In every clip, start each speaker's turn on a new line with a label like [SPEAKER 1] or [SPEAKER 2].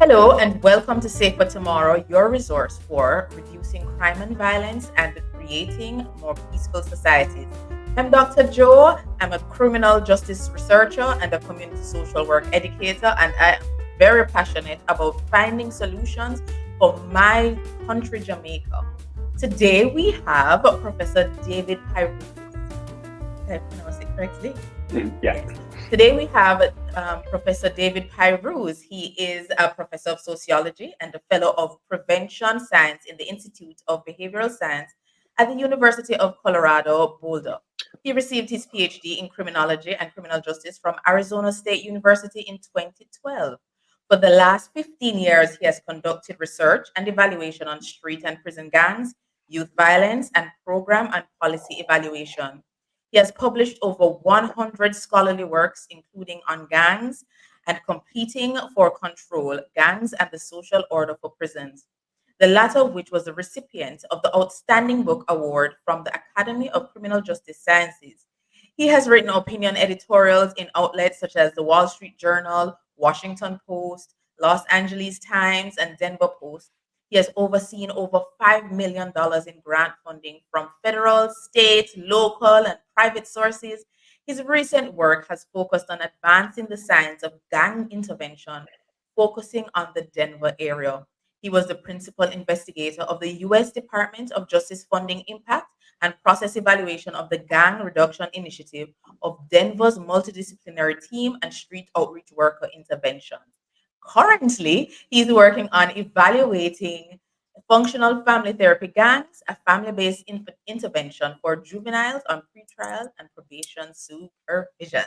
[SPEAKER 1] Hello, and welcome to Safer Tomorrow, your resource for reducing crime and violence and creating more peaceful societies. I'm Dr. Joe. I'm a criminal justice researcher and a community social work educator, and I am very passionate about finding solutions for my country, Jamaica. Today, we have Professor David Pyrooz. Did I pronounce it correctly?
[SPEAKER 2] Yeah.
[SPEAKER 1] Yes. Today we have Professor David Pyrooz. He is a professor of sociology and a fellow of prevention science in the Institute of Behavioral Science at the University of Colorado, Boulder. He received his PhD in criminology and criminal justice from Arizona State University in 2012. For the last 15 years, he has conducted research and evaluation on street and prison gangs, youth violence, and program and policy evaluation. He has published over 100 scholarly works, including on gangs and competing for control, gangs and the social order for prisons, the latter of which was the recipient of the Outstanding Book Award from the Academy of Criminal Justice Sciences. He has written opinion editorials in outlets such as the Wall Street Journal, Washington Post, Los Angeles Times, and Denver Post. He has overseen over $5 million in grant funding from federal, state, local, and private sources. His recent work has focused on advancing the science of gang intervention, focusing on the Denver area. He was the principal investigator of the U.S. Department of Justice funding impact and process evaluation of the Gang Reduction Initiative of Denver's multidisciplinary team and street outreach worker intervention. Currently, he's working on evaluating functional family therapy gangs, a family based intervention for juveniles on pretrial and probation supervision.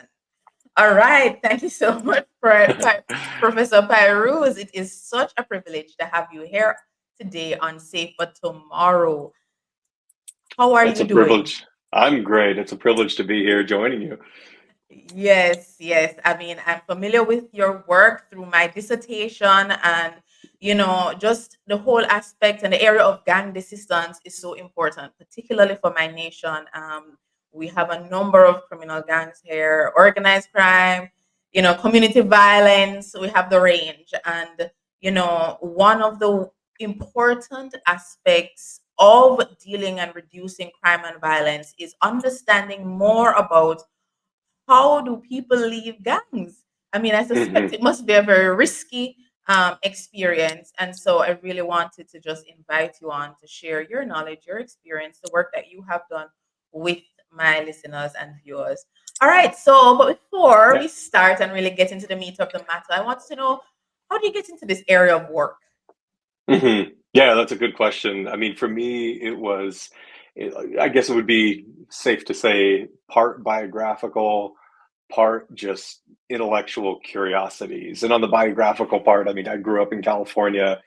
[SPEAKER 1] All right. Thank you so much, Professor Pyrooz. It is such a privilege to have you here today on Safer Tomorrow. How are
[SPEAKER 2] It's
[SPEAKER 1] you
[SPEAKER 2] a
[SPEAKER 1] doing?
[SPEAKER 2] privilege. I'm great. It's a privilege to be here joining you.
[SPEAKER 1] Yes, yes. I mean, I'm familiar with your work through my dissertation, and just the whole aspect and the area of gang resistance is so important, particularly for my nation. We have a number of criminal gangs here, organized crime, community violence. We have the range, and one of the important aspects of dealing and reducing crime and violence is understanding more about how do people leave gangs? I mean, I suspect
[SPEAKER 2] Hmm.
[SPEAKER 1] it must be a very risky experience. And so I really wanted to just invite you on to share your knowledge, your experience, the work that you have done with my listeners and viewers. All right. So, but before
[SPEAKER 2] Yeah.
[SPEAKER 1] we start and really get into the meat of the matter, I want to know, how do you get into this area of work?
[SPEAKER 2] hmm Yeah, that's a good question. I mean, for me, I guess it would be safe to say part biographical, part just intellectual curiosities. And on the biographical part, I mean, I grew up in California,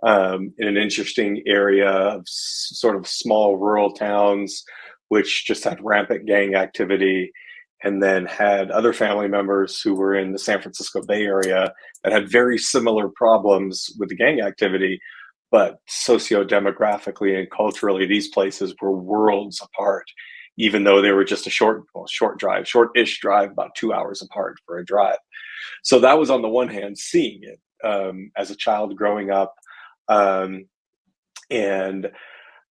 [SPEAKER 2] in an interesting area of sort of small rural towns, which just had rampant gang activity, and then had other family members who were in the San Francisco Bay Area that had very similar problems with the gang activity. But socio-demographically and culturally, these places were worlds apart, even though they were just a short drive, short-ish drive, about 2 hours apart for a drive. So that was on the one hand, seeing it as a child growing up, um, and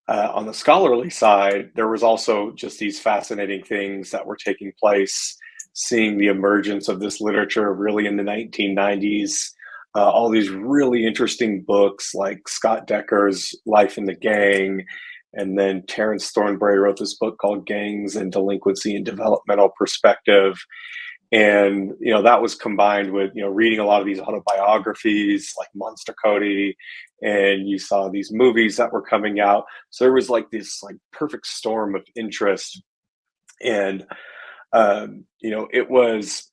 [SPEAKER 2] on the scholarly side, there was also just these fascinating things that were taking place, seeing the emergence of this literature really in the 1990s. All these really interesting books like Scott Decker's Life in the Gang, and then Terrence Thornberry wrote this book called Gangs and Delinquency and Developmental Perspective. And that was combined with reading a lot of these autobiographies like Monster Cody, and you saw these movies that were coming out. So there was like this like perfect storm of interest. And it was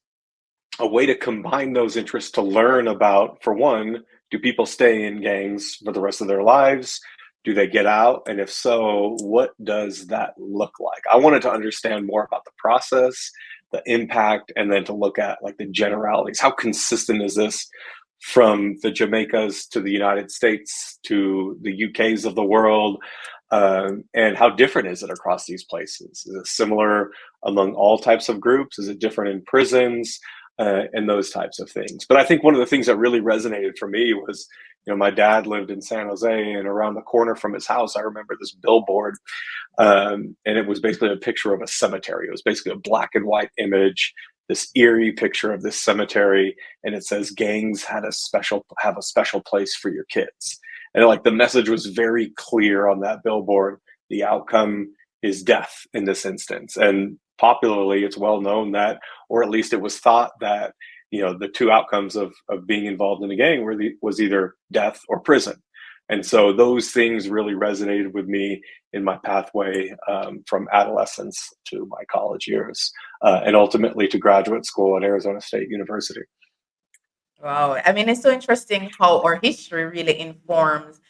[SPEAKER 2] a way to combine those interests to learn about, for one, do people stay in gangs for the rest of their lives? Do they get out? And if so, what does that look like? I wanted to understand more about the process, the impact, and then to look at like the generalities. How consistent is this from the Jamaicas to the United States to the UKs of the world? And how different is it across these places? Is it similar among all types of groups? Is it different in prisons? and those types of things. But I think one of the things that really resonated for me was, my dad lived in San Jose, and around the corner from his house, I remember this billboard, and it was basically a picture of a cemetery. It was basically a black and white image, this eerie picture of this cemetery, and it says gangs have a special place for your kids. And like the message was very clear on that billboard. The outcome is death in this instance. And popularly, it's well known that, or at least it was thought that, the two outcomes of being involved in a gang was either death or prison. And so those things really resonated with me in my pathway, from adolescence to my college years, and ultimately to graduate school at Arizona State University.
[SPEAKER 1] Wow. I mean, it's so interesting how our history really informs,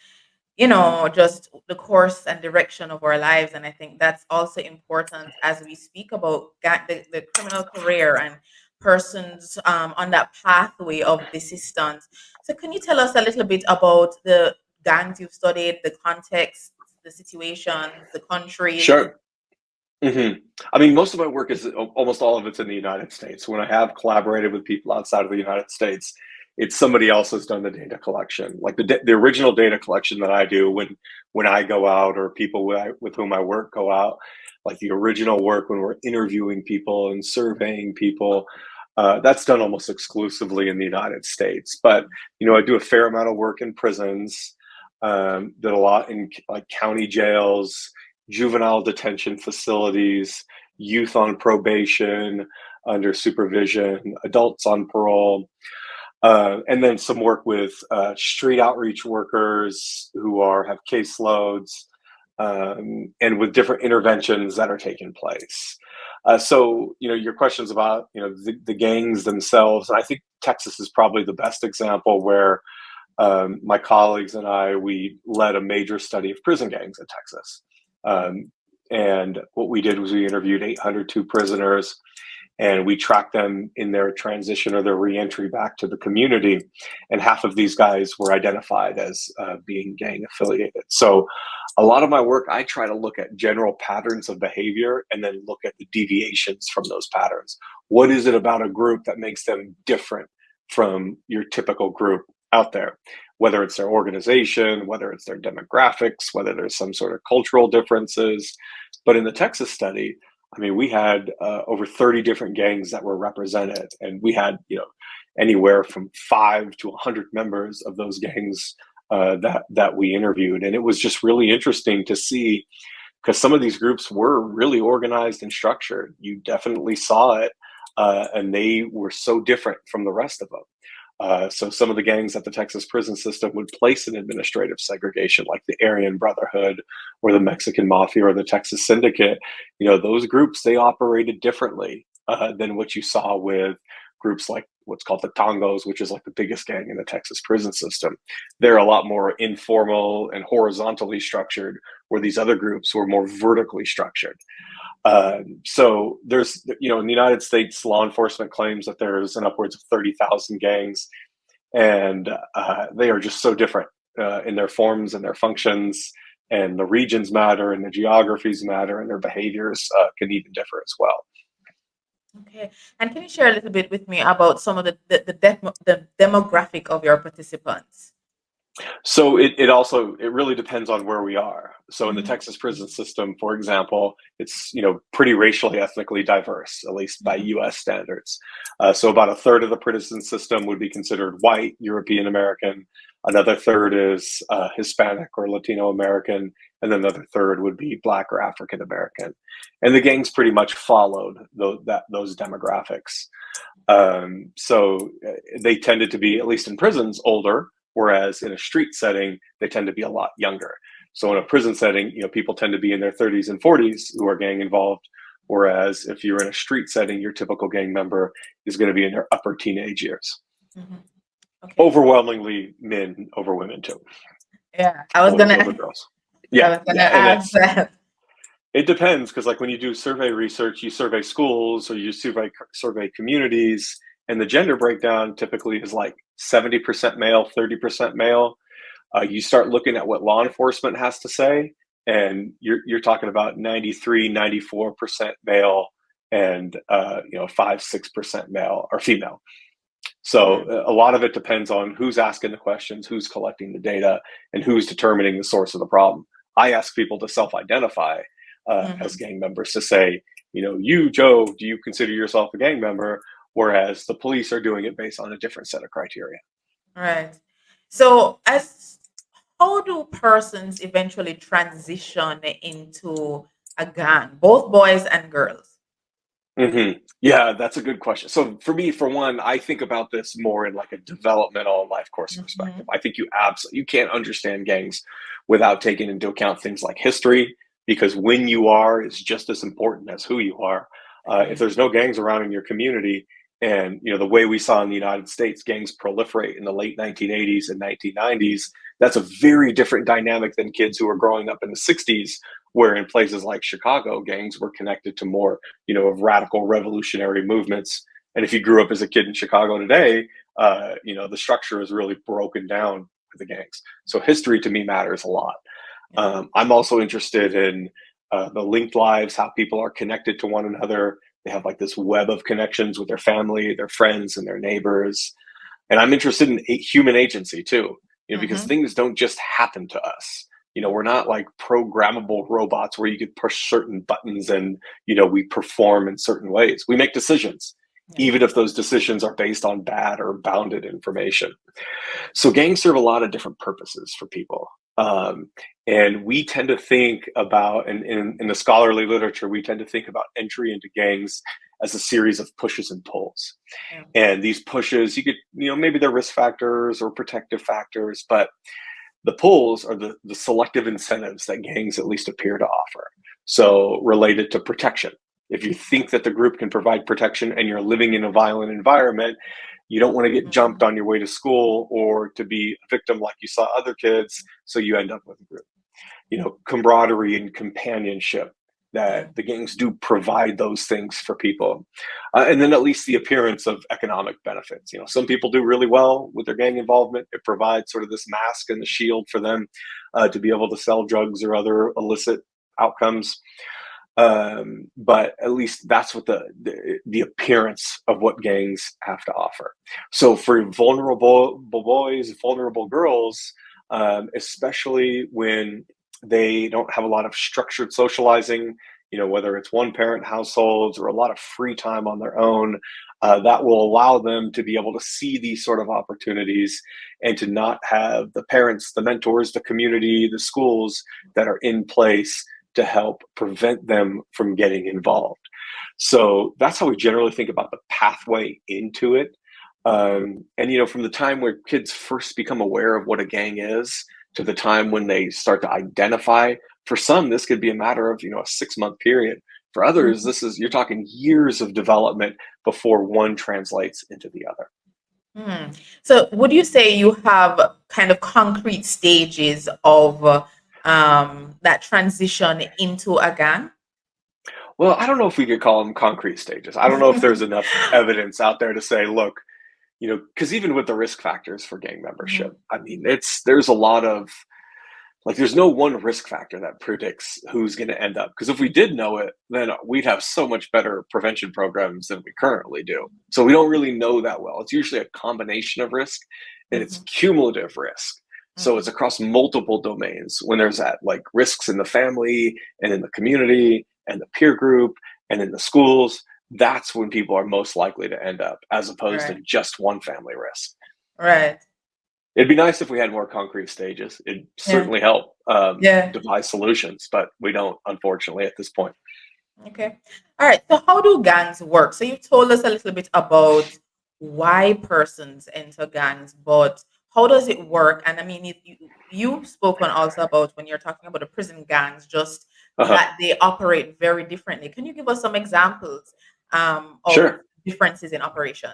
[SPEAKER 1] just the course and direction of our lives. And I think that's also important as we speak about the criminal career and persons on that pathway of desistance. So, can you tell us a little bit about the gangs you've studied, the context, the situations, the countries?
[SPEAKER 2] Sure. hmm I mean, most of my work is almost all of it's in the United States. When I have collaborated with people outside of the United States, it's somebody else has done the data collection. Like the original data collection that I do when I go out, or people with whom I work go out, like the original work when we're interviewing people and surveying people, that's done almost exclusively in the United States. But I do a fair amount of work in prisons, did a lot in like county jails, juvenile detention facilities, youth on probation, under supervision, adults on parole, and then some work with street outreach workers who have caseloads, and with different interventions that are taking place. So, your questions about, the gangs themselves, and I think Texas is probably the best example where my colleagues and we led a major study of prison gangs in Texas. And what we did was we interviewed 802 prisoners, and we tracked them in their transition or their reentry back to the community. And half of these guys were identified as being gang affiliated. So a lot of my work, I try to look at general patterns of behavior and then look at the deviations from those patterns. What is it about a group that makes them different from your typical group out there? Whether it's their organization, whether it's their demographics, whether there's some sort of cultural differences. But in the Texas study, I mean, we had over 30 different gangs that were represented, and we had, anywhere from 5 to 100 members of those gangs that we interviewed. And it was just really interesting to see, because some of these groups were really organized and structured. You definitely saw it, and they were so different from the rest of them. So some of the gangs that the Texas prison system would place in administrative segregation, like the Aryan Brotherhood or the Mexican Mafia or the Texas Syndicate, those groups, they operated differently than what you saw with groups like what's called the Tongos, which is like the biggest gang in the Texas prison system. They're a lot more informal and horizontally structured, where these other groups were more vertically structured. So there's, in the United States, law enforcement claims that there's an upwards of 30,000 gangs, and they are just so different in their forms and their functions, and the regions matter, and the geographies matter, and their behaviors can even differ as well.
[SPEAKER 1] Okay. And can you share a little bit with me about some of the demographic of your participants?
[SPEAKER 2] So it really depends on where we are. So in the
[SPEAKER 1] Mhm,
[SPEAKER 2] Texas prison system, for example, it's pretty racially ethnically diverse, at least by
[SPEAKER 1] mhm,
[SPEAKER 2] U.S. standards. So about a third of the prison system would be considered white European American. Another third is Hispanic or Latino American, and then another third would be Black or African American. And the gangs pretty much followed those demographics. So they tended to be, at least in prisons, older, whereas in a street setting, they tend to be a lot younger. So in a prison setting, people tend to be in their 30s and 40s who are gang involved, whereas if you're in a street setting, your typical gang member is going to be in their upper teenage years.
[SPEAKER 1] mhm. Okay.
[SPEAKER 2] Overwhelmingly men over women too.
[SPEAKER 1] Yeah. I was
[SPEAKER 2] Boys
[SPEAKER 1] gonna
[SPEAKER 2] over girls.
[SPEAKER 1] I
[SPEAKER 2] Yeah,
[SPEAKER 1] was gonna
[SPEAKER 2] yeah, and
[SPEAKER 1] ask that.
[SPEAKER 2] it depends, because like when you do survey research, you survey schools or you survey communities, and the gender breakdown typically is like 70% male, 30% male. You start looking at what law enforcement has to say, and you're talking about 93, 94% male, and 5-6% male or female. So
[SPEAKER 1] Mm,
[SPEAKER 2] a lot of it depends on who's asking the questions, who's collecting the data, and who's determining the source of the problem. I ask people to self-identify as
[SPEAKER 1] mhm.
[SPEAKER 2] gang members, to say, you, Joe, do you consider yourself a gang member? Whereas the police are doing it based on a different set of criteria.
[SPEAKER 1] Right. So, as how do persons eventually transition into a gang, both boys and girls?
[SPEAKER 2] Yeah, that's a good question. So for me, for one, I think about this more in like a developmental life course perspective.
[SPEAKER 1] Mhm.
[SPEAKER 2] I think you can't understand gangs without taking into account things like history, because when you are is just as important as who you are. If
[SPEAKER 1] Agree.
[SPEAKER 2] there's no gangs around in your community, and the way we saw in the United States, gangs proliferate in the late 1980s and 1990s, that's a very different dynamic than kids who are growing up in the 60s, where in places like Chicago, gangs were connected to more of radical revolutionary movements. And if you grew up as a kid in Chicago today, the structure is really broken down for the gangs. So history to me matters a lot.
[SPEAKER 1] Yeah.
[SPEAKER 2] I'm also interested in the linked lives, how people are connected to one another. They have like this web of connections with their family, their friends, and their neighbors. And I'm interested in human agency too, because
[SPEAKER 1] Mhm.
[SPEAKER 2] things don't just happen to us. We're not like programmable robots where you could push certain buttons and, we perform in certain ways. We make decisions,
[SPEAKER 1] Yeah.
[SPEAKER 2] even if those decisions are based on bad or bounded information. So gangs serve a lot of different purposes for people. And we tend to think about, in the scholarly literature, we tend to think about entry into gangs as a series of pushes and pulls.
[SPEAKER 1] Yeah.
[SPEAKER 2] And these pushes, you could, maybe they're risk factors or protective factors, but the pulls are the selective incentives that gangs at least appear to offer. So related to protection. If you think that the group can provide protection and you're living in a violent environment, you don't want to get jumped
[SPEAKER 1] Mhm.
[SPEAKER 2] on your way to school or to be a victim like you saw other kids. So you end up with a group. Camaraderie and companionship,
[SPEAKER 1] Yeah.
[SPEAKER 2] that the gangs do provide those things for people. And then at least the appearance of economic benefits. Some people do really well with their gang involvement. It provides sort of this mask and the shield for them to be able to sell drugs or other illicit outcomes. But at least that's what the appearance of what gangs have to offer. So for vulnerable boys, vulnerable girls, especially when they don't have a lot of structured socializing, whether it's one parent households or a lot of free time on their own, that will allow them to be able to see these sort of opportunities and to not have the parents, the mentors, the community, the schools that are in place to help prevent them from getting involved. So that's how we generally think about the pathway into it. And from the time where kids first become aware of what a gang is to the time when they start to identify, for some, this could be a matter of, a 6-month period. For others,
[SPEAKER 1] Mhm.
[SPEAKER 2] you're talking years of development before one translates into the other.
[SPEAKER 1] Hmm. So, would you say you have kind of concrete stages of that transition into a gang?
[SPEAKER 2] Well, I don't know if we could call them concrete stages. I don't know if there's enough evidence out there to say, look, because even with the risk factors for gang membership,
[SPEAKER 1] Mhm.
[SPEAKER 2] I mean, there's a lot of, like, there's no one risk factor that predicts who's going to end up. Because if we did know it, then we'd have so much better prevention programs than we currently do. So we don't really know that well. It's usually a combination of risk, and it's
[SPEAKER 1] Mhm.
[SPEAKER 2] cumulative risk. So it's
[SPEAKER 1] Mhm.
[SPEAKER 2] across multiple domains. When there's that, like, risks in the family and in the community and the peer group and in the schools, that's when people are most likely to end up, as opposed to
[SPEAKER 1] Right.
[SPEAKER 2] just one family risk.
[SPEAKER 1] Right.
[SPEAKER 2] It'd be nice if we had more concrete stages. It'd
[SPEAKER 1] Yeah.
[SPEAKER 2] certainly help
[SPEAKER 1] Yeah.
[SPEAKER 2] devise solutions, but we don't, unfortunately, at this point.
[SPEAKER 1] Okay. All right. So, how do gangs work? So, you told us a little bit about why persons enter gangs, but how does it work? And I mean, you've spoken also about when you're talking about the prison gangs, just
[SPEAKER 2] Uh-huh.
[SPEAKER 1] that they operate very differently. Can you give us some examples of
[SPEAKER 2] Sure.
[SPEAKER 1] differences in operation?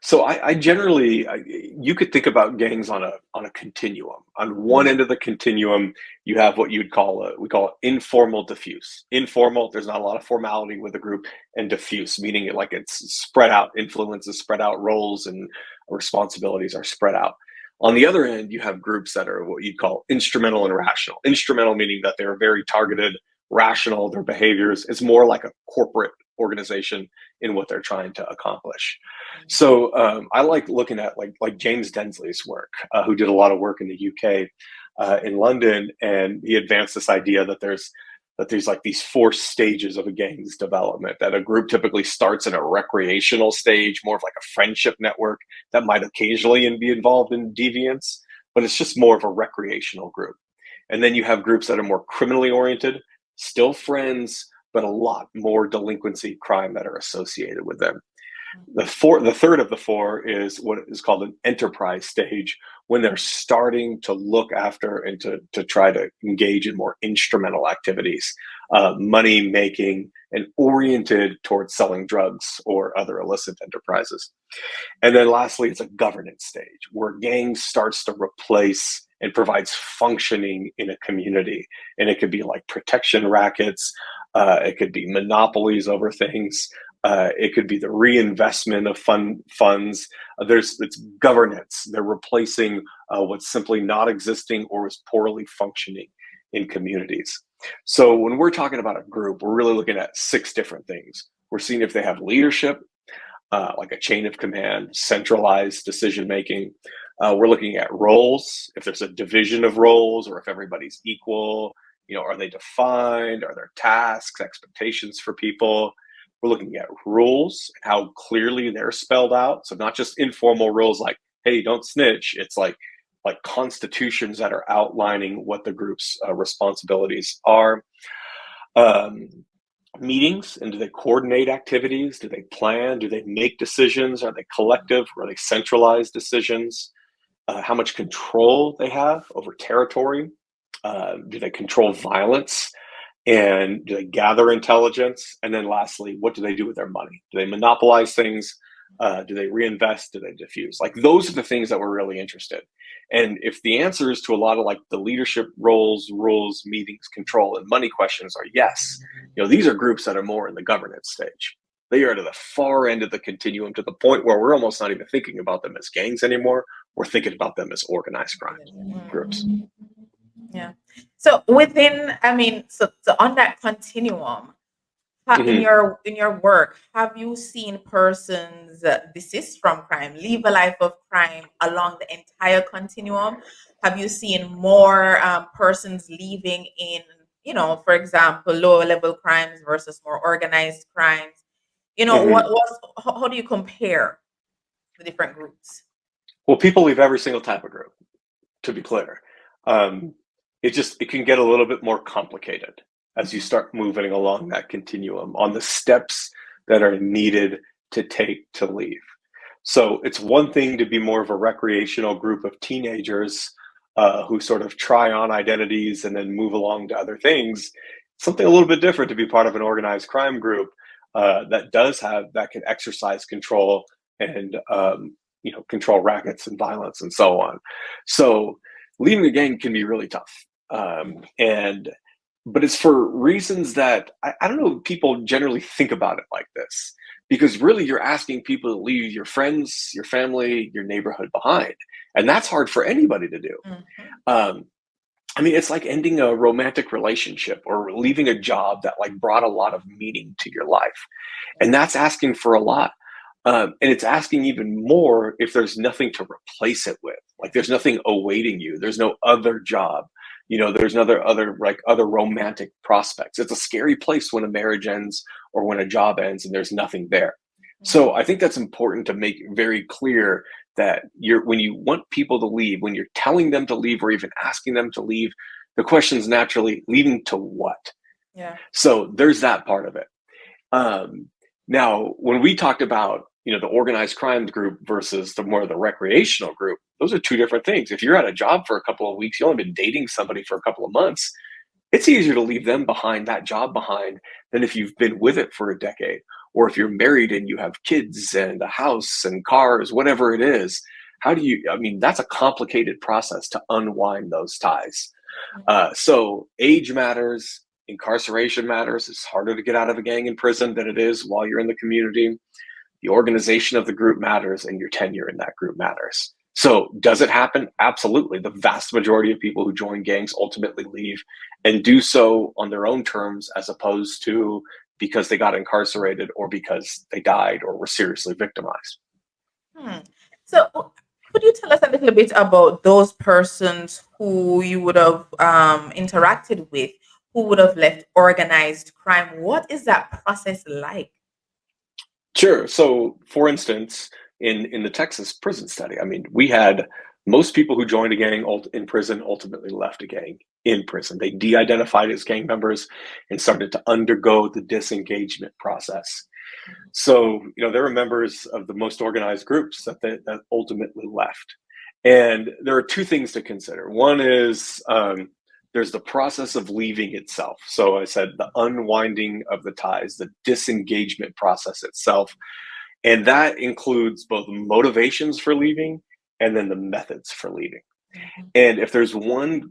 [SPEAKER 2] So I generally, you could think about gangs on a continuum. On one
[SPEAKER 1] Mhm.
[SPEAKER 2] end of the continuum, you have what you'd call we call it informal diffuse. Informal, there's not a lot of formality with the group, and diffuse, meaning like it's spread out, influence is spread out, roles and responsibilities are spread out. On the other end, you have groups that are what you'd call instrumental and rational. Instrumental meaning that they're very targeted, rational, their behaviors. It's more like a corporate organization in what they're trying to accomplish.
[SPEAKER 1] Mhm.
[SPEAKER 2] So I like looking at like James Densley's work, who did a lot of work in the UK, in London, and he advanced this idea that there's like these four stages of a gang's development. That a group typically starts in a recreational stage, more of like a friendship network that might occasionally be involved in deviance, but it's just more of a recreational group. And then you have groups that are more criminally oriented, still friends, but a lot more delinquency, crime that are associated with them. The third of the four is what is called an enterprise stage, when they're starting to look after and to try to engage in more instrumental activities, money making, and oriented towards selling drugs or other illicit enterprises. And then lastly, it's a governance stage where gang starts to replace and provides functioning in a community. And it could be like protection rackets, it could be monopolies over things, it could be the reinvestment of funds. It's governance. They're replacing what's simply not existing or is poorly functioning in communities. So when we're talking about a group, we're really looking at six different things. We're seeing if they have leadership, like a chain of command, centralized decision making. We're looking at roles, if there's a division of roles or if everybody's equal. Are they defined? Are there tasks, expectations for people? We're looking at rules, how clearly they're spelled out. So not just informal rules like, hey, don't snitch. It's like constitutions that are outlining what the group's responsibilities are. Meetings, and do they coordinate activities? Do they plan? Do they make decisions? Are they collective? Are they centralized decisions? How much control they have over territory? Do they control violence? And do they gather intelligence? And then lastly, what do they do with their money? Do they monopolize things? Do they reinvest? Do they diffuse? Like, those are the things that we're really interested. And if the answers to a lot of like the leadership roles, rules, meetings, control, and money questions are yes, these are groups that are more in the governance stage. They are to the far end of the continuum, to the point where we're almost not even thinking about them as gangs anymore. We're thinking about them as organized crime groups.
[SPEAKER 1] Yeah. So within, I mean, so on that continuum, in
[SPEAKER 2] Mhm.
[SPEAKER 1] your work, have you seen persons desist from crime, live a life of crime along the entire continuum? Have you seen more persons leaving in, for example, lower level crimes versus more organized crimes?
[SPEAKER 2] Mhm.
[SPEAKER 1] How do you compare the different groups?
[SPEAKER 2] Well, people leave every single type of group, to be clear. Um, it can get a little bit more complicated as you start moving along that continuum on the steps that are needed to take to leave. So it's one thing to be more of a recreational group of teenagers who sort of try on identities and then move along to other things. Something a little bit different to be part of an organized crime group that can exercise control and control rackets and violence and so on. So leaving a gang can be really tough, and but it's for reasons that I don't know if people generally think about it like this, because really you're asking people to leave your friends, your family, your neighborhood behind, and that's hard for anybody to do.
[SPEAKER 1] Mhm.
[SPEAKER 2] um, I mean, it's like ending a romantic relationship or leaving a job that like brought a lot of meaning to your life, and that's asking for a lot. And it's asking even more if there's nothing to replace it with. Like, there's nothing awaiting you. There's no other job. There's other romantic prospects. It's a scary place when a marriage ends or when a job ends and there's nothing there. So I think that's important to make very clear that when you want people to leave, when you're telling them to leave or even asking them to leave, the question is naturally, leaving to what?
[SPEAKER 1] Yeah.
[SPEAKER 2] So there's that part of it. Um, Now, when we talked about the organized crime group versus the recreational group, those are two different things. If you're at a job for a couple of weeks, you only been dating somebody for a couple of months, it's easier to leave them behind, that job behind, than if you've been with it for a decade, or if you're married and you have kids and a house and cars, whatever it is. I mean, that's a complicated process to unwind those ties. So age matters, incarceration matters. It's harder to get out of a gang in prison than it is while you're in the community. The organization of the group matters, and your tenure in that group matters. So does it happen? Absolutely. The vast majority of people who join gangs ultimately leave and do so on their own terms, as opposed to because they got incarcerated or because they died or were seriously victimized.
[SPEAKER 1] Hmm. So, could you tell us a little bit about those persons who you would have interacted with, who would have left organized crime? What is that process like?
[SPEAKER 2] Sure. So, for instance, in the Texas prison study, I mean, we had most people who joined a gang in prison ultimately left a gang in prison. They de-identified as gang members and started to undergo the disengagement process. So, there were members of the most organized groups that ultimately left. And there are two things to consider. One is there's the process of leaving itself. So I said the unwinding of the ties, the disengagement process itself. And that includes both motivations for leaving and then the methods for leaving.
[SPEAKER 1] Mhm.
[SPEAKER 2] And if there's one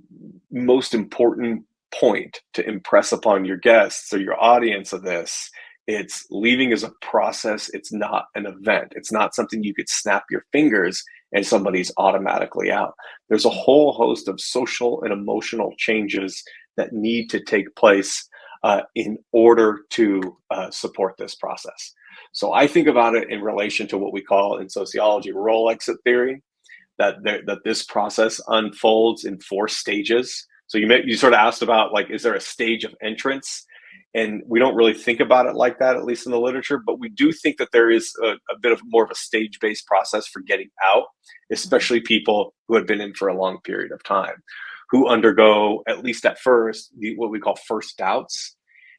[SPEAKER 2] most important point to impress upon your guests or your audience of this, it's leaving is a process. It's not an event. It's not something you could snap your fingers and somebody's automatically out. There's a whole host of social and emotional changes that need to take place in order to support this process. So I think about it in relation to what we call in sociology role exit theory, that this process unfolds in four stages. So you sort of asked about, like, is there a stage of entrance? And we don't really think about it like that, at least in the literature, but we do think that there is a bit of more of a stage-based process for getting out, especially people who had been in for a long period of time, who undergo, at least at first, what we call first doubts.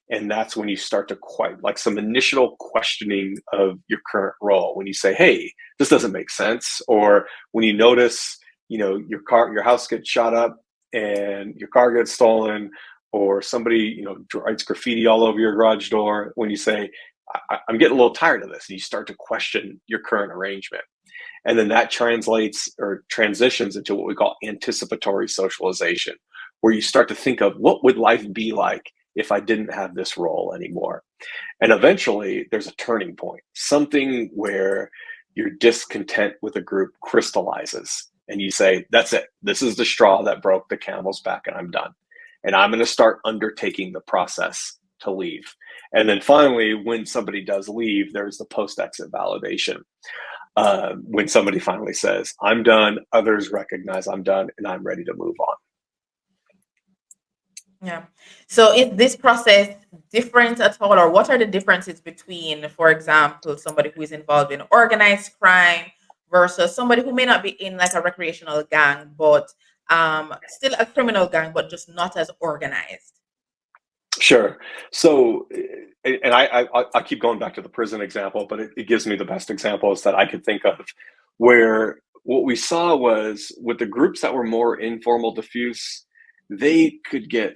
[SPEAKER 2] And that's when you start to like some initial questioning of your current role. When you say, hey, this doesn't make sense. Or when you notice, your house gets shot up and your car gets stolen, or somebody, writes graffiti all over your garage door. When you say, I'm getting a little tired of this, and you start to question your current arrangement. And then that translates or transitions into what we call anticipatory socialization, where you start to think of what would life be like if I didn't have this role anymore. And eventually there's a turning point, something where your discontent with a group crystallizes and you say, that's it. This is the straw that broke the camel's back and I'm done. And I'm going to start undertaking the process to leave. And then finally, when somebody does leave, there's the post-exit validation. When somebody finally says, I'm done, others recognize I'm done, and I'm ready to move on.
[SPEAKER 1] Yeah. So is this process different at all, or what are the differences between, for example, somebody who is involved in organized crime versus somebody who may not be in like a recreational gang, but still a criminal gang, but just not as organized?
[SPEAKER 2] Sure. So, and I keep going back to the prison example, but it gives me the best examples that I could think of, where what we saw was with the groups that were more informal, diffuse,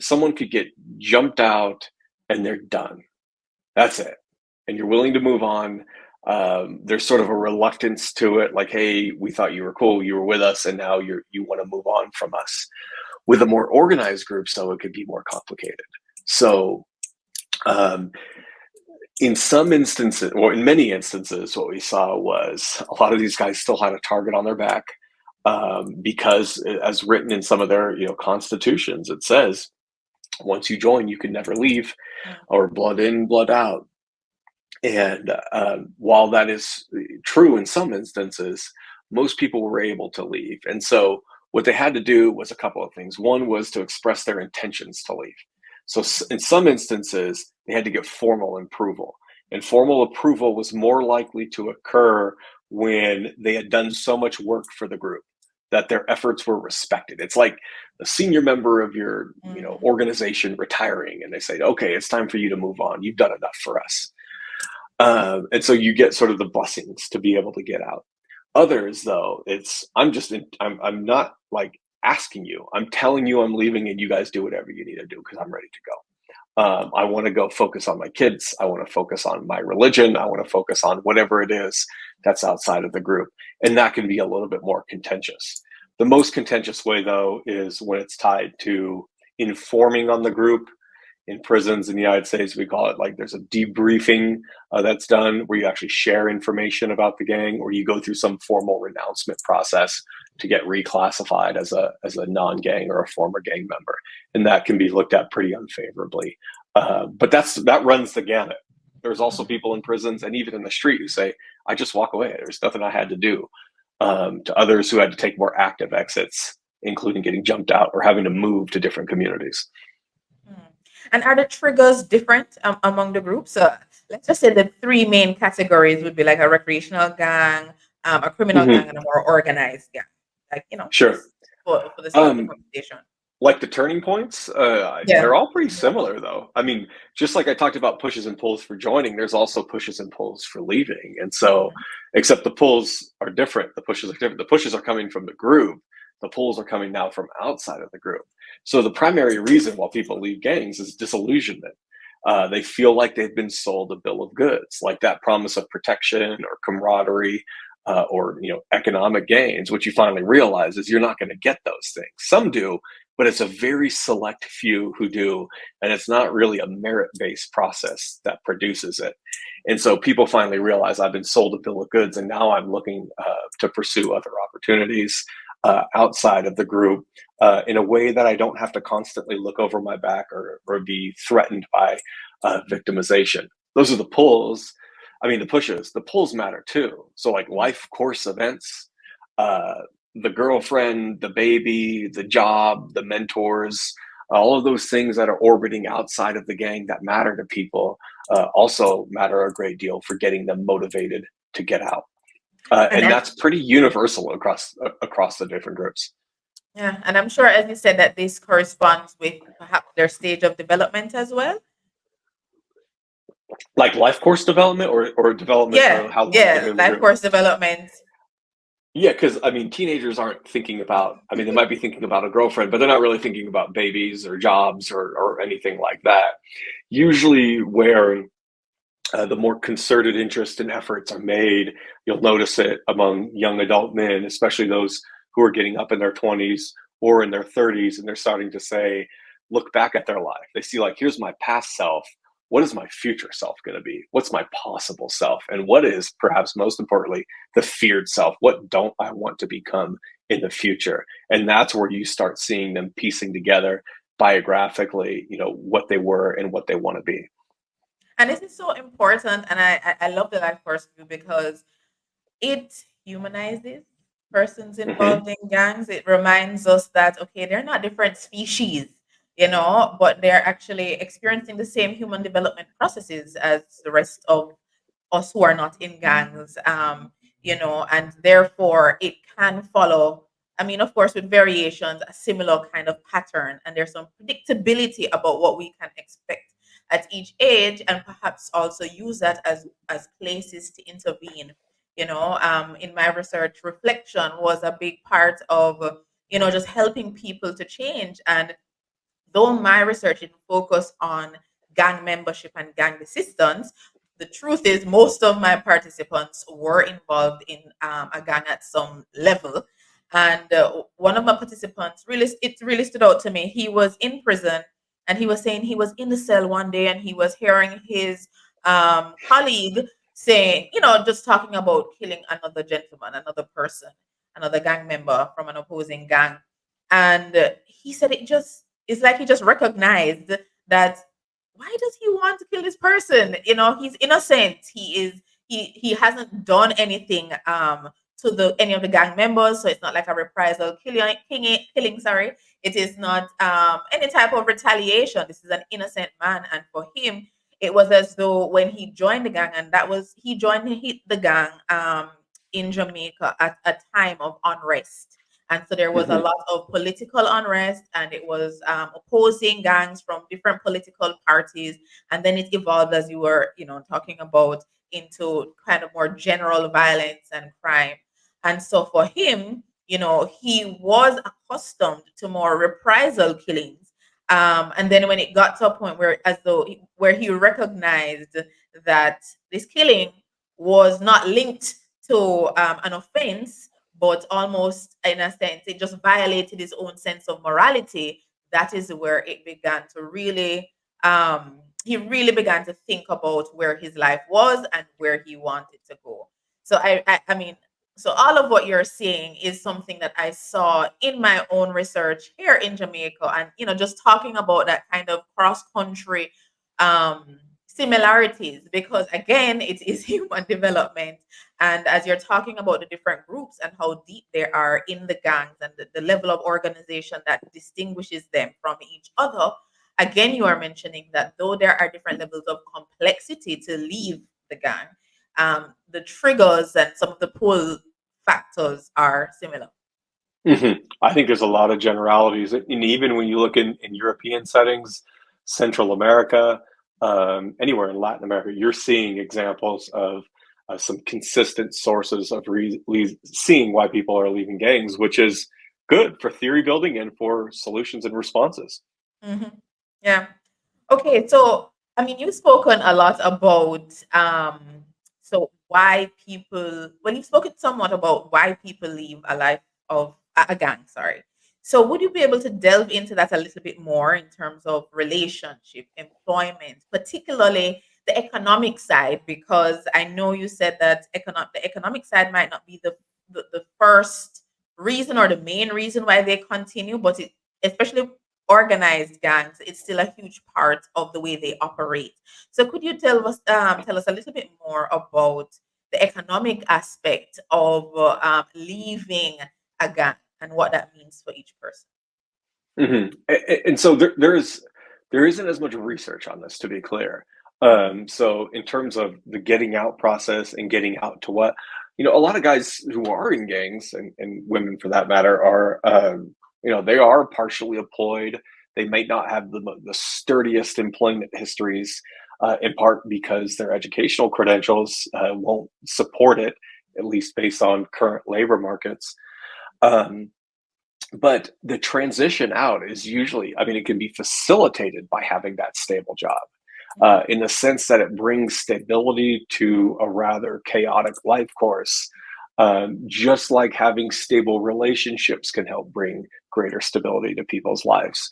[SPEAKER 2] someone could get jumped out and they're done. That's it. And you're willing to move on. There's sort of a reluctance to it, like, hey, we thought you were cool, you were with us, and now you want to move on from us. With a more organized group, so it could be more complicated. So, in some instances, or in many instances, what we saw was a lot of these guys still had a target on their back, because, as written in some of their constitutions, it says once you join, you can never leave, or blood in, blood out. And while that is true in some instances, most people were able to leave. And so what they had to do was a couple of things. One was to express their intentions to leave. So in some instances, they had to get formal approval. And formal approval was more likely to occur when they had done so much work for the group that their efforts were respected. It's like a senior member of your organization retiring, and they say, okay, it's time for you to move on. You've done enough for us. And so you get sort of the blessings to be able to get out. Others, though, I'm not like asking you. I'm telling you I'm leaving, and you guys do whatever you need to do because I'm ready to go. I want to go focus on my kids. I want to focus on my religion. I want to focus on whatever it is that's outside of the group. And that can be a little bit more contentious. The most contentious way, though, is when it's tied to informing on the group. In prisons in the United States, we call it, like, there's a debriefing that's done where you actually share information about the gang, or you go through some formal renouncement process to get reclassified as a non-gang or a former gang member. And that can be looked at pretty unfavorably But that runs the gamut. There's also people in prisons and even in the street who say, "I just walk away. There's nothing I had to do." To others who had to take more active exits, including getting jumped out or having to move to different communities.
[SPEAKER 1] Mm. And are the triggers different among the groups? Let's just say the three main categories would be like a recreational gang, a criminal gang,
[SPEAKER 2] Mm-hmm.
[SPEAKER 1] and a more organized gang. Like,
[SPEAKER 2] Sure.
[SPEAKER 1] just for the sake of the
[SPEAKER 2] Um,
[SPEAKER 1] conversation.
[SPEAKER 2] like the turning points, they're
[SPEAKER 1] Yeah.
[SPEAKER 2] all pretty similar, though. I mean, just like I talked about pushes and pulls for joining, there's also pushes and pulls for leaving. And so,
[SPEAKER 1] Mhm.
[SPEAKER 2] except the pulls are different, the pushes are different. The pushes are coming from the group, the pulls are coming now from outside of the group. So, the primary reason why people leave gangs is disillusionment. They feel like they've been sold a bill of goods, like that promise of protection or camaraderie, or economic gains. What you finally realize is you're not going to get those things. Some do, but it's a very select few who do, and it's not really a merit-based process that produces it. And so people finally realize I've been sold a bill of goods, and now I'm looking to pursue other opportunities outside of the group in a way that I don't have to constantly look over my back or be threatened by victimization. Those are the pulls. I mean, the pushes. The pulls matter too. So, like life course events, uh, the girlfriend, the baby, the job, the mentors, all of those things that are orbiting outside of the gang that matter to people also matter a great deal for getting them motivated to get out.
[SPEAKER 1] And
[SPEAKER 2] And
[SPEAKER 1] I'm,
[SPEAKER 2] that's pretty universal across the different groups.
[SPEAKER 1] yeah, and I'm sure, as you said, that this corresponds with perhaps their stage of development as well.
[SPEAKER 2] Like life course development or development
[SPEAKER 1] Yeah,
[SPEAKER 2] of how long they've
[SPEAKER 1] yeah,
[SPEAKER 2] been in the
[SPEAKER 1] life
[SPEAKER 2] group.
[SPEAKER 1] course development.
[SPEAKER 2] Yeah, because I mean, teenagers aren't thinking about. I mean, they might be thinking about a girlfriend, but they're not really thinking about babies or jobs or anything like that. Usually, where the more concerted interest and efforts are made, you'll notice it among young adult men, especially those who are getting up in their 20s or in their 30s, and they're starting to say, look back at their life. They see, like, here's my past self. What is my future self going to be? What's my possible self? And what is, perhaps most importantly, the feared self? What don't I want to become in the future? And that's where you start seeing them piecing together biographically, what they were and what they want to be.
[SPEAKER 1] And this is so important, and I love the life course view because it humanizes persons
[SPEAKER 2] Hmm.
[SPEAKER 1] involved in gangs. It reminds us that okay, they're not different species, but they're actually experiencing the same human development processes as the rest of us who are not in gangs. And therefore it can follow. I mean, of course, with variations, a similar kind of pattern, and there's some predictability about what we can expect at each age, and perhaps also use that as places to intervene. In my research, reflection was a big part of just helping people to change. And though my research didn't focus on gang membership and gang resistance, the truth is most of my participants were involved in a gang at some level. And one of my participants really stood out to me. He was in prison, and he was saying he was in the cell one day, and he was hearing his colleague saying, just talking about killing another gentleman, another person, another gang member from an opposing gang. And he said it's like he just recognized that why does he want to kill this person? He's innocent. He hasn't done anything to the any of the gang members, so it's not like a reprisal killing. Sorry, it is not any type of retaliation. This is an innocent man, and for him, it was as though when he joined the gang, and that was he joined the gang in Jamaica at a time of unrest. And so there was a
[SPEAKER 2] Hmm.
[SPEAKER 1] lot of political unrest, and it was opposing gangs from different political parties. And then it evolved, as you were, talking about, into kind of more general violence and crime. And so for him, he was accustomed to more reprisal killings. And then when it got to a point where he recognized that this killing was not linked to an offense, but almost in a sense, it just violated his own sense of morality. That is where it began to really, he really began to think about where his life was and where he wanted to go. So I mean, so all of what you're saying is something that I saw in my own research here in Jamaica, and just talking about that kind of cross country similarities, because again it is human development. And as you're talking about the different groups and how deep they are in the gangs and the level of organization that distinguishes them from each other, again you are mentioning that though there are different levels of complexity to leave the gang, the triggers and some of the pull factors are similar.
[SPEAKER 2] I think there's a lot of generalities, and even when you look in European settings, Central America, anywhere in Latin America, you're seeing examples of some consistent sources of seeing why people are leaving gangs, which is good for theory building and for solutions and responses.
[SPEAKER 1] Hmm. Yeah. Okay, so I mean, you've spoken a lot about so why people. Well, you've spoken somewhat about why people leave a life of a gang. Sorry. So, would you be able to delve into that a little bit more in terms of relationship, employment, particularly the economic side? Because I know you said that the economic side might not be the first reason or the main reason why they continue, but it, especially organized gangs, it's still a huge part of the way they operate. So could you tell us a little bit more about the economic aspect of leaving a gang and what that means for each person?
[SPEAKER 2] And so there isn't as much research on this, to be clear. So in terms of the getting out process and getting out to what, a lot of guys who are in gangs, and women for that matter, are they are partially employed. They might not have the sturdiest employment histories, in part because their educational credentials won't support it, at least based on current labor markets. Um, but the transition out is usually, I mean, it can be facilitated by having that stable job, in the sense that it brings stability to a rather chaotic life course. Just like having stable relationships can help bring greater stability to people's lives.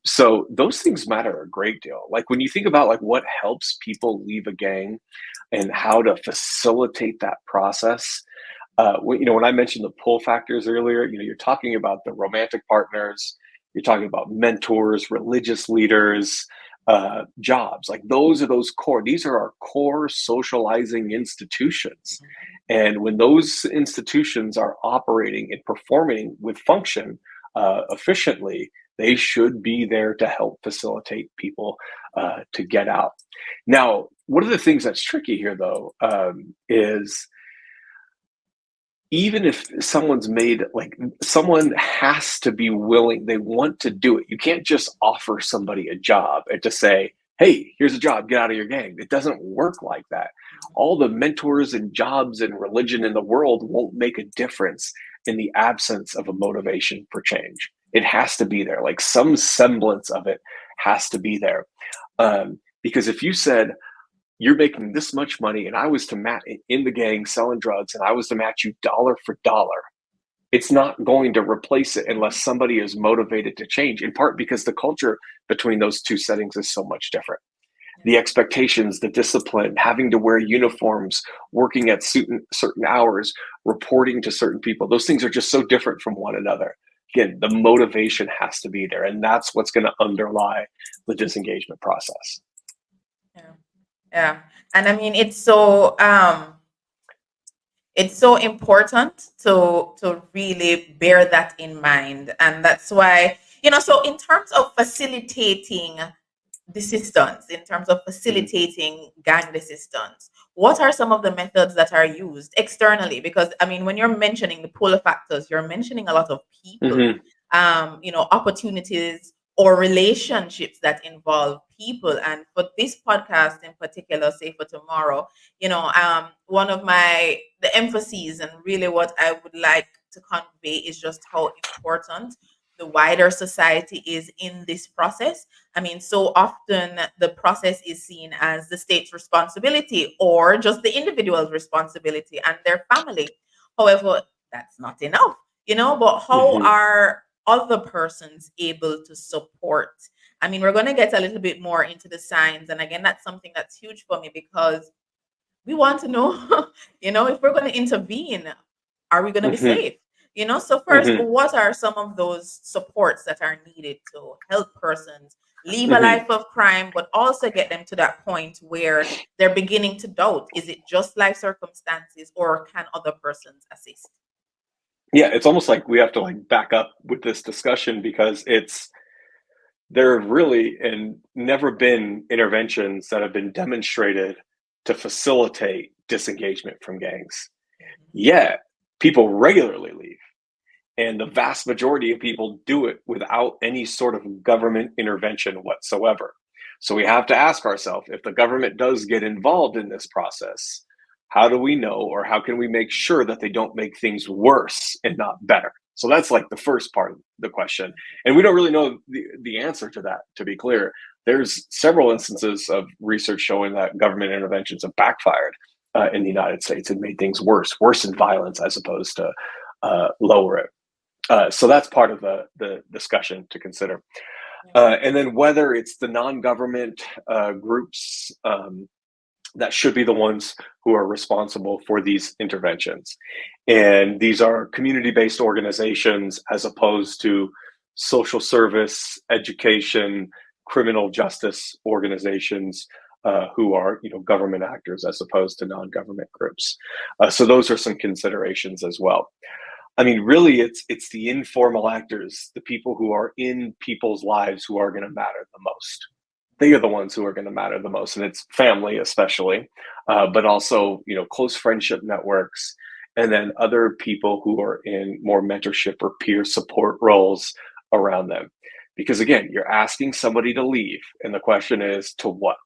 [SPEAKER 2] So those things matter a great deal. Like when you think about like what helps people leave a gang and how to facilitate that process, when I mentioned the pull factors earlier, you're talking about the romantic partners, you're talking about mentors, religious leaders, jobs. Like those are those core. These are our core socializing institutions. And when those institutions are operating and performing with function efficiently, they should be there to help facilitate people to get out. Now, one of the things that's tricky here, though, is even if someone's made, like, someone has to be willing, they want to do it. You can't just offer somebody a job and just say, hey, here's a job, get out of your gang. It doesn't work like that. All the mentors and jobs and religion in the world won't make a difference in the absence of a motivation for change. It has to be there. Like some semblance of it has to be there. Because if you said, you're making this much money and I was to match in the gang selling drugs and I was to match you dollar for dollar, it's not going to replace it unless somebody is motivated to change, in part because the culture between those two settings is so much different. The expectations, the discipline, having to wear uniforms, working at certain hours, reporting to certain people, those things are just so different from one another. Again, the motivation has to be there, and that's what's going to underlie the disengagement process.
[SPEAKER 1] Yeah. Yeah. And I mean it's so important to really bear that in mind. And that's why, so in terms of facilitating desistance, in terms of
[SPEAKER 2] Mhm.
[SPEAKER 1] facilitating gang desistance, what are some of the methods that are used externally? Because I mean, when you're mentioning the pull factors, you're mentioning a lot of people,
[SPEAKER 2] Mhm.
[SPEAKER 1] opportunities or relationships that involve people. And for this podcast in particular, say for tomorrow, one of the emphases and really what I would like to convey is just how important the wider society is in this process. I mean, so often the process is seen as the state's responsibility or just the individual's responsibility and their family. However, that's not enough, but how
[SPEAKER 2] Mhm.
[SPEAKER 1] are other persons able to support? I mean, we're going to get a little bit more into the signs. And again, that's something that's huge for me because we want to know, if we're going to intervene, are we going to be
[SPEAKER 2] Mhm.
[SPEAKER 1] safe? So first,
[SPEAKER 2] Mhm.
[SPEAKER 1] what are some of those supports that are needed to help persons leave a
[SPEAKER 2] Hmm.
[SPEAKER 1] life of crime, but also get them to that point where they're beginning to doubt, is it just life circumstances or can other persons assist?
[SPEAKER 2] Yeah, it's almost like we have to like back up with this discussion because it's there have really and never been interventions that have been demonstrated to facilitate disengagement from gangs.
[SPEAKER 1] Mhm.
[SPEAKER 2] Yet people regularly leave. And the vast majority of people do it without any sort of government intervention whatsoever. So we have to ask ourselves, if the government does get involved in this process, how do we know or how can we make sure that they don't make things worse and not better? So that's like the first part of the question. And we don't really know the answer to that, to be clear. There's several instances of research showing that government interventions have backfired in the United States and made things worse, worse in violence as opposed to lower it. So that's part of the discussion to consider.
[SPEAKER 1] Yeah.
[SPEAKER 2] And then whether it's the non-government groups that should be the ones who are responsible for these interventions. And these are community-based organizations as opposed to social service, education, criminal justice organizations who are, government actors as opposed to non-government groups. So those are some considerations as well. I mean, really, it's the informal actors, the people who are in people's lives who are going to matter the most. They are the ones who are going to matter the most, and it's family especially, but also close friendship networks, and then other people who are in more mentorship or peer support roles around them. Because again, you're asking somebody to leave, and the question is to what?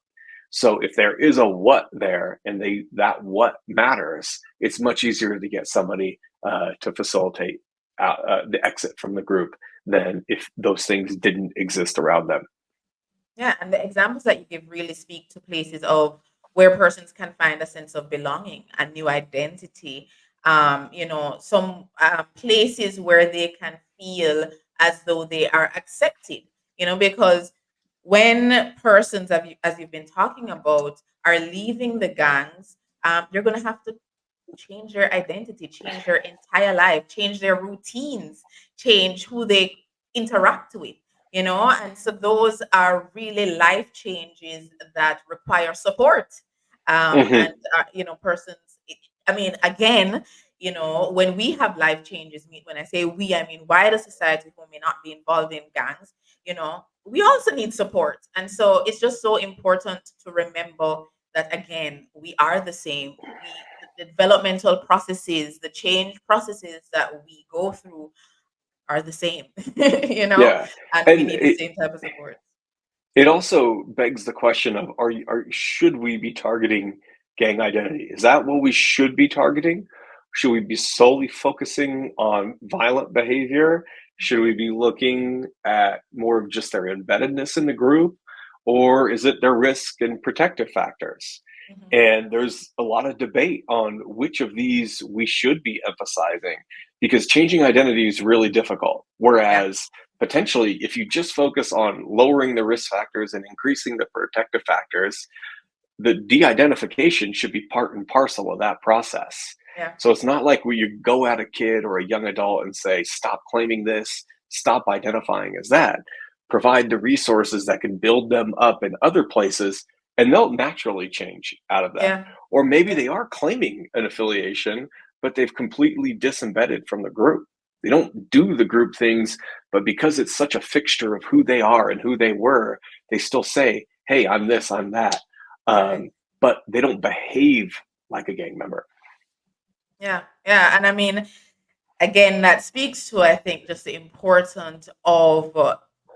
[SPEAKER 2] So if there is a what there and that what matters, it's much easier to get somebody to facilitate the exit from the group than if those things didn't exist around them.
[SPEAKER 1] Yeah, and the examples that you give really speak to places of where persons can find a sense of belonging, a new identity. Some places where they can feel as though they are accepted. Because when persons, as you've been talking about, are leaving the gangs, they're going to have to change their identity, change their entire life, change their routines, change who they interact with, and so those are really life changes that require support. And
[SPEAKER 2] Hmm.
[SPEAKER 1] persons, I mean, again, when we have life changes, when I say we, I mean wider society who may not be involved in gangs, we also need support. And so it's just so important to remember that, again, we are the same. The developmental processes, the change processes that we go through are the same, you know,
[SPEAKER 2] Yeah,
[SPEAKER 1] and we
[SPEAKER 2] and
[SPEAKER 1] need the same type of support.
[SPEAKER 2] it also begs the question of should we be targeting gang identity? Is that what we should be targeting? Should we be solely focusing on violent behavior? Should we be looking at more of just their embeddedness in the group? Or is it their risk and protective factors?
[SPEAKER 1] Mhm.
[SPEAKER 2] And there's a lot of debate on which of these we should be emphasizing because changing identity is really difficult.
[SPEAKER 1] Yeah,
[SPEAKER 2] Whereas potentially, if you just focus on lowering the risk factors and increasing the protective factors, the de-identification should be part and parcel of that process.
[SPEAKER 1] yeah,
[SPEAKER 2] So it's not like where you go at a kid or a young adult and say, stop claiming this, stop identifying as that. Provide the resources that can build them up in other places, and they'll naturally change out of that.
[SPEAKER 1] yeah,
[SPEAKER 2] Or maybe
[SPEAKER 1] yeah,
[SPEAKER 2] they are claiming an affiliation, but they've completely disembedded from the group. They don't do the group things, but because it's such a fixture of who they are and who they were, they still say, hey, I'm this, I'm that,
[SPEAKER 1] right.
[SPEAKER 2] but they don't behave like a gang member.
[SPEAKER 1] Yeah, yeah. And I mean, again, that speaks to, I think, just the importance of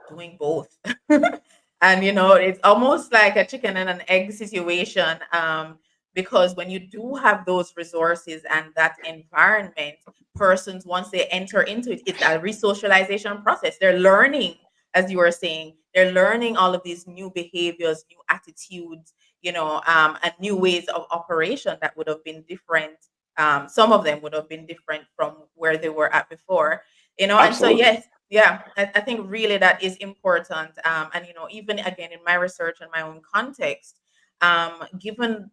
[SPEAKER 1] doing both. And it's almost like a chicken and an egg situation, because when you do have those resources and that environment, persons, once they enter into it, it's a resocialization process. They're learning, as you were saying, they're learning all of these new behaviors, new attitudes, and new ways of operation that would have been different. Some of them would have been different from where they were at before, and so
[SPEAKER 2] Absolutely.
[SPEAKER 1] yes, yeah, I think really that is important. And even again in my research and my own context, given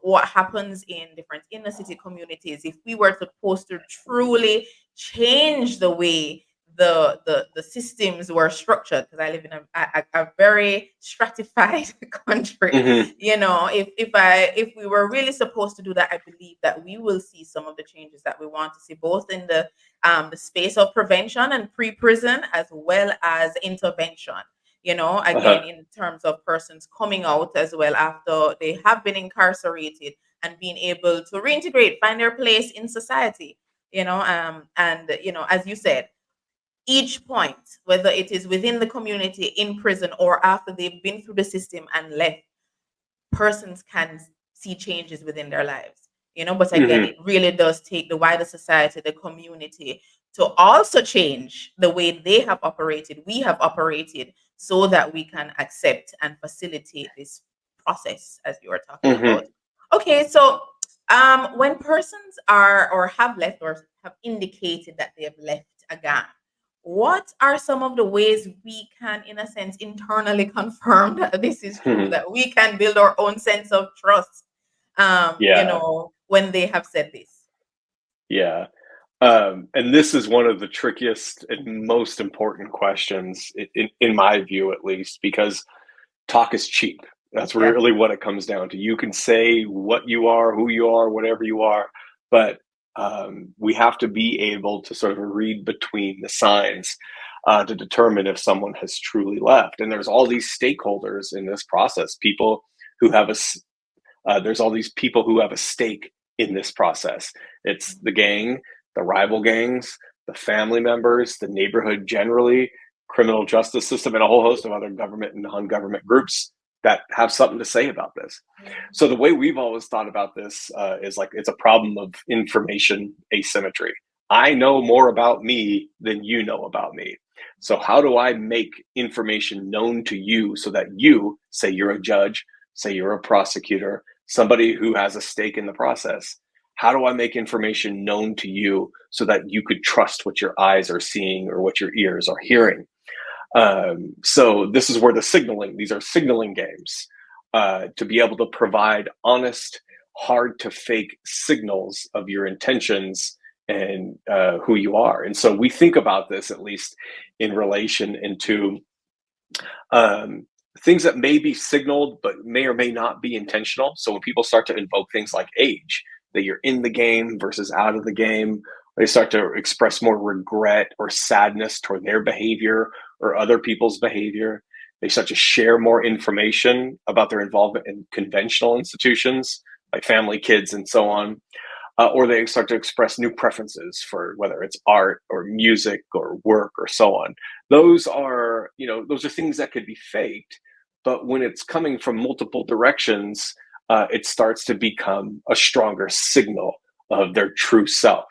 [SPEAKER 1] what happens in different inner city communities, if we were supposed to truly change the way the systems were structured, because I live in a very stratified country.
[SPEAKER 2] Hmm.
[SPEAKER 1] If we were really supposed to do that, I believe that we will see some of the changes that we want to see, both in the space of prevention and pre-prison, as well as intervention. Again,
[SPEAKER 2] Uh-huh.
[SPEAKER 1] in terms of persons coming out as well after they have been incarcerated, and being able to reintegrate, find their place in society. And as you said, each point, whether it is within the community, in prison, or after they've been through the system and left, persons can see changes within their lives. But again,
[SPEAKER 2] Hmm.
[SPEAKER 1] it really does take the wider society, the community, to also change the way they have operated, we have operated, so that we can accept and facilitate this process, as you are talking
[SPEAKER 2] Hmm.
[SPEAKER 1] about. Okay, so when persons are, or have left, or have indicated that they have left a gang, what are some of the ways we can, in a sense, internally confirm that this is true,
[SPEAKER 2] Hmm.
[SPEAKER 1] that we can build our own sense of trust,
[SPEAKER 2] Yeah.
[SPEAKER 1] when they have said this?
[SPEAKER 2] Yeah. And this is one of the trickiest and most important questions, in my view, at least, because talk is cheap. That's
[SPEAKER 1] Yeah.
[SPEAKER 2] really what it comes down to. You can say what you are, who you are, whatever you are, but we have to be able to sort of read between the signs to determine if someone has truly left. And there's all these stakeholders in this process, people who have there's all these people who have a stake in this process. It's the gang, the rival gangs, the family members, the neighborhood generally, criminal justice system, and a whole host of other government and non-government groups that have something to say about this.
[SPEAKER 1] Mhm.
[SPEAKER 2] So the way we've always thought about this is like it's a problem of information asymmetry. I know more about me than you know about me. So how do I make information known to you so that you, say you're a judge, say you're a prosecutor, somebody who has a stake in the process, how do I make information known to you so that you could trust what your eyes are seeing or what your ears are hearing? So this is where these are signaling games to be able to provide honest, hard to fake signals of your intentions and who you are. And so we think about this, at least in relation into um, things that may be signaled but may or may not be intentional. So when people start to invoke things like age, that you're in the game versus out of the game, they start to express more regret or sadness toward their behavior or other people's behavior. They start to share more information about their involvement in conventional institutions like family, kids, and so on. Or they start to express new preferences for whether it's art or music or work or so on. Those are things that could be faked, but when it's coming from multiple directions, it starts to become a stronger signal of their true self.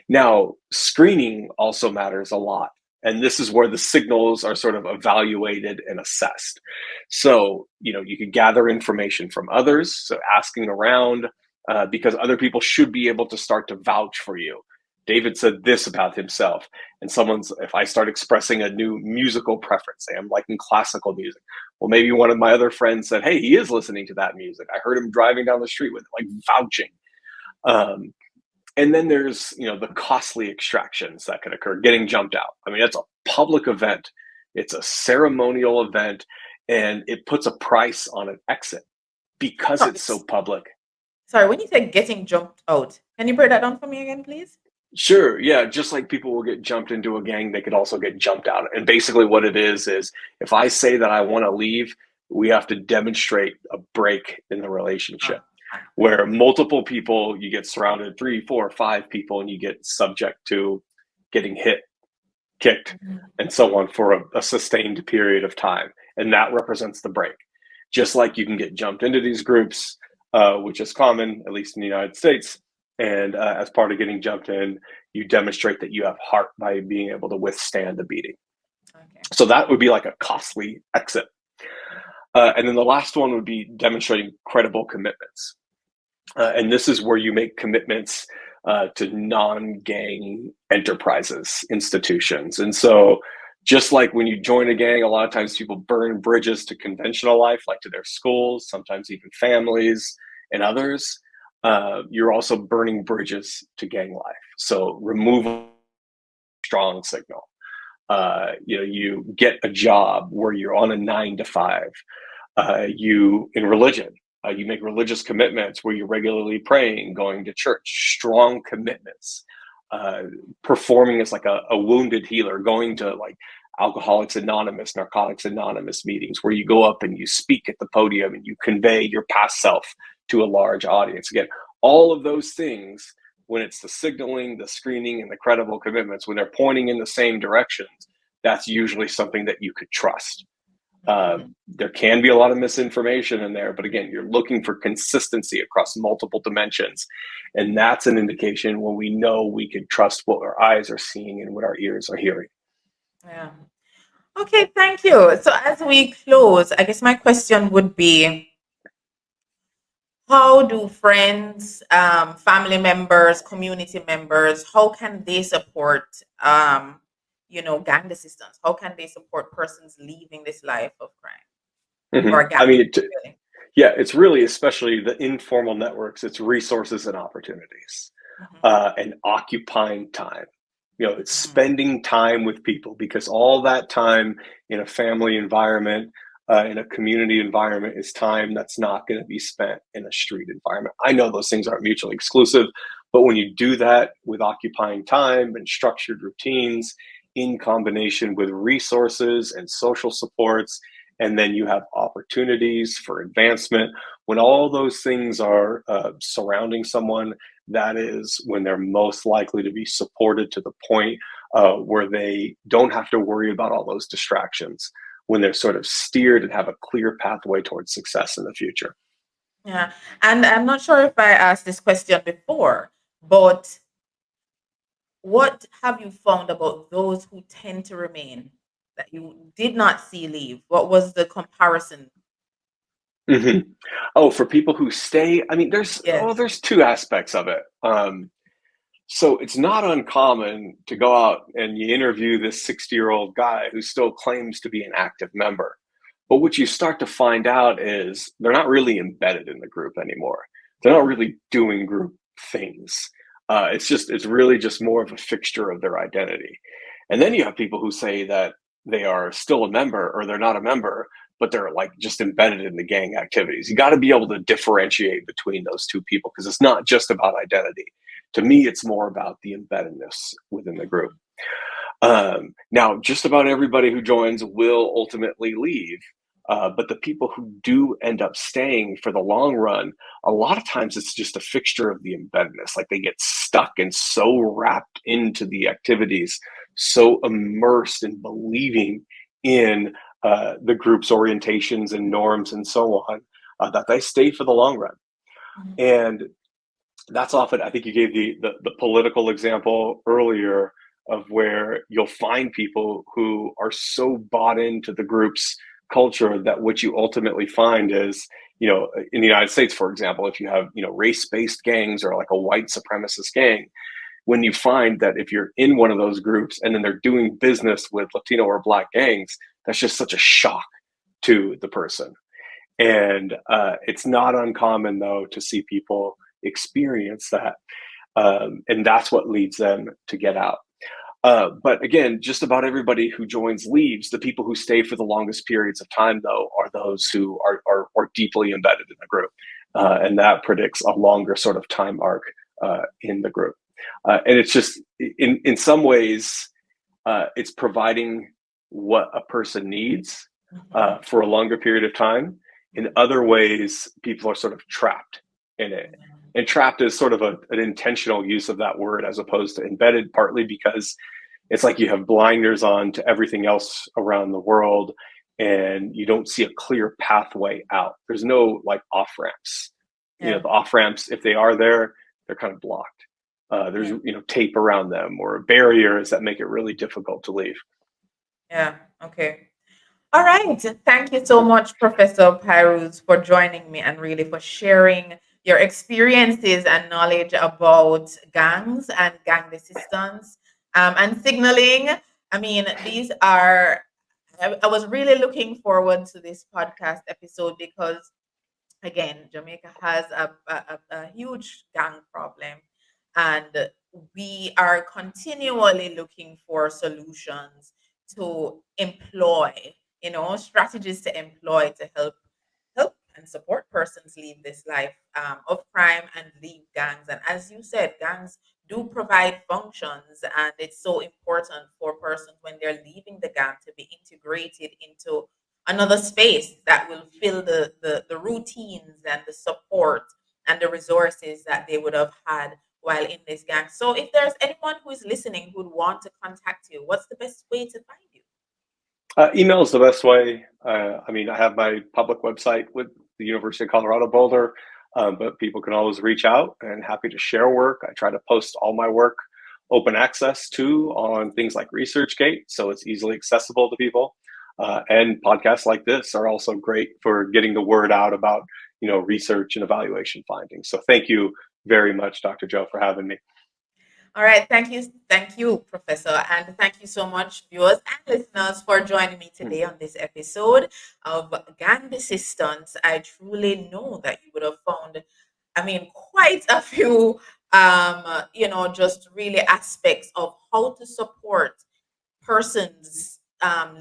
[SPEAKER 2] Now, screening also matters a lot. And this is where the signals are sort of evaluated and assessed. So, you can gather information from others. So, asking around, because other people should be able to start to vouch for you. David said this about himself. And if I start expressing a new musical preference, say I'm liking classical music, well, maybe one of my other friends said, hey, he is listening to that music. I heard him driving down the street with it, like vouching. Um, and then there's, the costly extractions that can occur, getting jumped out. I mean, it's a public event, it's a ceremonial event, and it puts a price on an exit because
[SPEAKER 1] Sorry,
[SPEAKER 2] it's so public.
[SPEAKER 1] sorry, when you say getting jumped out, can you break that down for me again, please?
[SPEAKER 2] Sure, yeah, just like people will get jumped into a gang, they could also get jumped out. And basically, what it is if I say that I want to leave, we have to demonstrate a break in the relationship.
[SPEAKER 1] Ah,
[SPEAKER 2] Where multiple people, you get surrounded, 3, 4, 5 people, and you get subject to getting hit, kicked,
[SPEAKER 1] mhm.
[SPEAKER 2] and so on for a sustained period of time. And that represents the break. Just like you can get jumped into these groups, which is common, at least in the United States. And as part of getting jumped in, you demonstrate that you have heart by being able to withstand the beating.
[SPEAKER 1] Okay.
[SPEAKER 2] So that would be like a costly exit. And then the last one would be demonstrating credible commitments. And this is where you make commitments to non-gang enterprises, institutions. And so just like when you join a gang, a lot of times people burn bridges to conventional life, like to their schools, sometimes even families and others. You're also burning bridges to gang life. So remove a strong signal. You get a job where you're on a 9 to 5. You in religion, you make religious commitments where you're regularly praying, going to church, strong commitments, uh, performing as like a wounded healer, going to like Alcoholics Anonymous, Narcotics Anonymous meetings where you go up and you speak at the podium and you convey your past self to a large audience. Again, all of those things, when it's the signaling, the screening, and the credible commitments, when they're pointing in the same directions, that's usually something that you could trust. There can be a lot of misinformation in there, but again, you're looking for consistency across multiple dimensions. And that's an indication when we know we can trust what our eyes are seeing and what our ears are hearing.
[SPEAKER 1] Yeah. Okay, thank you. So as we close, I guess my question would be, how do friends, family members, community members, how can they support, gang assistance? How can they support persons leaving this life of crime
[SPEAKER 2] Mm-hmm.
[SPEAKER 1] or gang?
[SPEAKER 2] I mean,
[SPEAKER 1] Really?
[SPEAKER 2] yeah, it's really especially the informal networks, it's resources and opportunities,
[SPEAKER 1] Mhm,
[SPEAKER 2] and occupying time. It's
[SPEAKER 1] mhm,
[SPEAKER 2] spending time with people, because all that time in a family environment, in a community environment, is time that's not going to be spent in a street environment. I know those things aren't mutually exclusive, but when you do that with occupying time and structured routines in combination with resources and social supports, and then you have opportunities for advancement, when all those things are surrounding someone, that is when they're most likely to be supported to the point where they don't have to worry about all those distractions, when they're sort of steered and have a clear pathway towards success in the future.
[SPEAKER 1] yeah. And I'm not sure if I asked this question before, but what have you found about those who tend to remain that you did not see leave? What was the comparison?
[SPEAKER 2] Hmm. Oh, for people who stay, I mean,
[SPEAKER 1] Yes.
[SPEAKER 2] there's two aspects of it. So it's not uncommon to go out and you interview this 60-year-old guy who still claims to be an active member. But what you start to find out is they're not really embedded in the group anymore. They're not
[SPEAKER 1] Mhm.
[SPEAKER 2] really doing group things. It's really just more of a fixture of their identity. And then you have people who say that they are still a member or they're not a member, but they're like just embedded in the gang activities. You got to be able to differentiate between those two people, because it's not just about identity. To me, it's more about the embeddedness within the group.
[SPEAKER 1] Mhm.
[SPEAKER 2] Now, just about everybody who joins will ultimately leave. But the people who do end up staying for the long run, a lot of times it's just a fixture of the embeddedness. Like they get stuck and so wrapped into the activities, so immersed in believing in the group's orientations and norms and so on, that they stay for the long run.
[SPEAKER 1] Mhm.
[SPEAKER 2] And that's often, I think you gave the political example earlier, of where you'll find people who are so bought into the group's culture that what you ultimately find is, in the United States, for example, if you have, race-based gangs or like a white supremacist gang, when you find that if you're in one of those groups and then they're doing business with Latino or Black gangs, that's just such a shock to the person. And it's not uncommon, though, to see people experience that. And that's what leads them to get out. But again, just about everybody who joins leaves. The people who stay for the longest periods of time, though, are those who are deeply embedded in the group. And that predicts a longer sort of time arc in the group. And it's just, in some ways, it's providing what a person needs
[SPEAKER 1] Mhm.
[SPEAKER 2] for a longer period of time. In other ways, people are sort of trapped in it. And trapped is sort of an intentional use of that word as opposed to embedded, partly because it's like you have blinders on to everything else around the world and you don't see a clear pathway out. There's no like off ramps.
[SPEAKER 1] Yeah.
[SPEAKER 2] The off ramps, if they are there, they're kind of blocked. There's
[SPEAKER 1] Yeah.
[SPEAKER 2] tape around them or barriers that make it really difficult to leave.
[SPEAKER 1] Yeah. Okay. All right. Thank you so much, Professor Pyrooz, for joining me and really for sharing your experiences and knowledge about gangs and gang resistance, and signaling. I mean, these are, I was really looking forward to this podcast episode because, again, Jamaica has a huge gang problem, and we are continually looking for solutions to employ, strategies to employ to help and support persons leave this life of crime and leave gangs. And as you said, gangs do provide functions, and it's so important for persons when they're leaving the gang to be integrated into another space that will fill the routines and the support and the resources that they would have had while in this gang. So if there's anyone who is listening who would want to contact you, what's the best way to find you?
[SPEAKER 2] Email is the best way. I mean, I have my public website with the University of Colorado Boulder, but people can always reach out and happy to share work. I try to post all my work open access to on things like ResearchGate, so it's easily accessible to people. And podcasts like this are also great for getting the word out about research and evaluation findings. So thank you very much, Dr. Joe, for having me.
[SPEAKER 1] All right. Thank you, Professor. And thank you so much, viewers and listeners, for joining me today on this episode of Gang Assistance. I truly know that you would have found, quite a few, just really aspects of how to support persons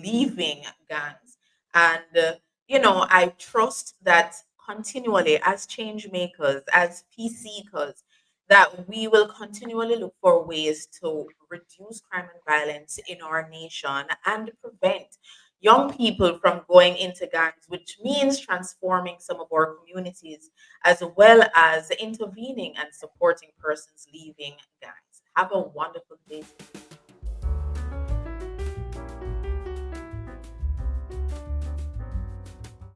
[SPEAKER 1] leaving gangs. And, I trust that continually as change makers, as peace seekers, that we will continually look for ways to reduce crime and violence in our nation and prevent young people from going into gangs, which means transforming some of our communities as well as intervening and supporting persons leaving gangs. Have a wonderful day.